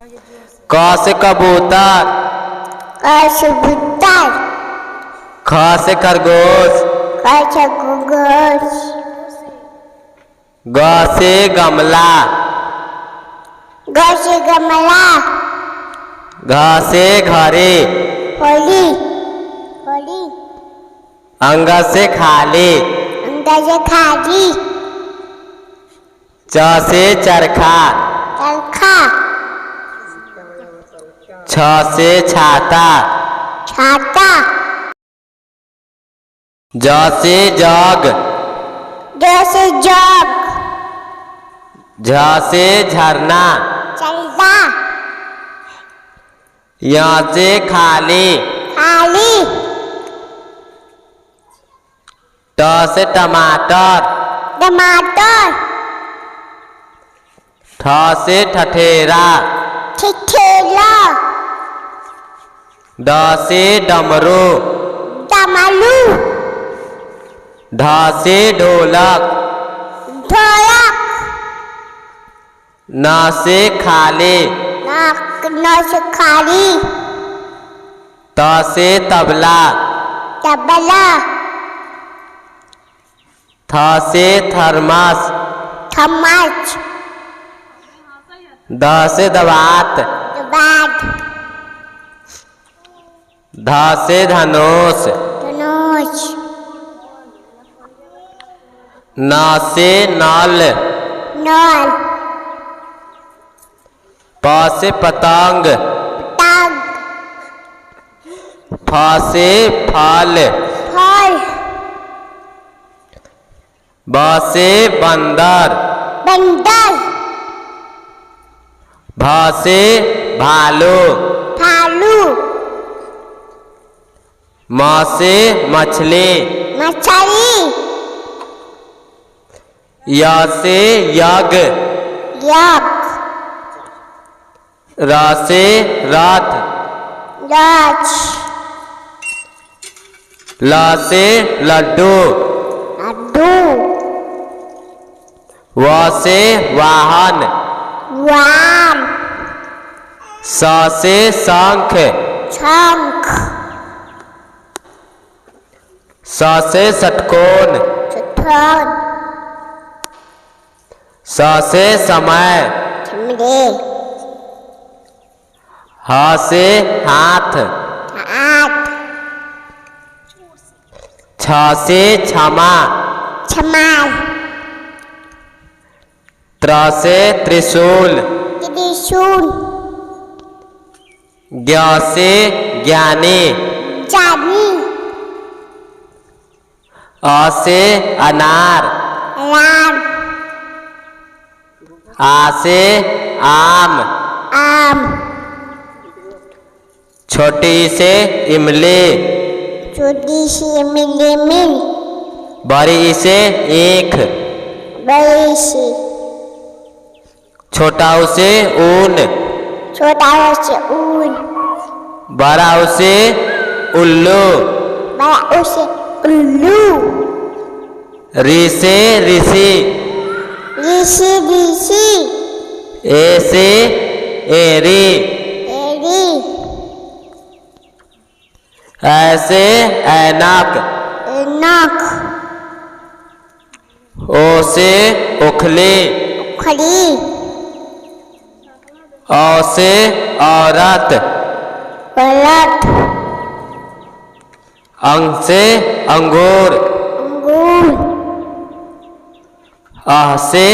क से कबूतर, क से कबूतर, ख से खरगोश, ख से खरगोश, ग से गमला, ग से गमला, घ से घड़ी, होली, होली, अंग से खाली, अंग से खाली, च से चरखा, चरखा, छ से छाता, छाता, ज से जग, ज से जग, झ से झरना, चलता, य से खाली, खाली, ट से टमाटर, टमाटर, ठ से ठठेरा, ठेला, ड से डमरू, डमरू, ढ से ढोलक, ढोलक, न से खाली, न से खाली, त से तबला, तबला, थ से थर्मस, थमच, द से दवात, बाद, ध से धनुष, धनुष, न से नल, नल, प से पतंग, पतंग, फ से फल, फल, ब से बंदर, बंदर, भ से भालू, भालू, म से मछली, मछली, य से यज्ञ, यज्ञ, र से रथ, राज, ल से लड्डू, लड्डू, व से वाहन, वाम, स से शंख, शंख, स से षटकोण, चतुर, स से समय, चमड़े, ह से हाथ, हाथ, छ से क्षमा, छमाल, त्र से त्रिशूल, त्रिशूल, ज्ञ से ज्ञानी, जानी, अ से अनार, राम, आ से आम, आम, छोटी से इमली, छोटी सी मिली मिल, बड़ी से ईख, बड़ी सी, छोटा से ऊन, छोटा से ऊन, बड़ा से उल्लू, बड़ा उसे उल्लू, ऋ से ऋषि, ऋषि ऋषि, ए से एरी, एरी, ऐसे ऐनक, नख, ओ से उखली, उखली, औ से औरत, औरत, अंग से अंगूर, अंगूर, अह से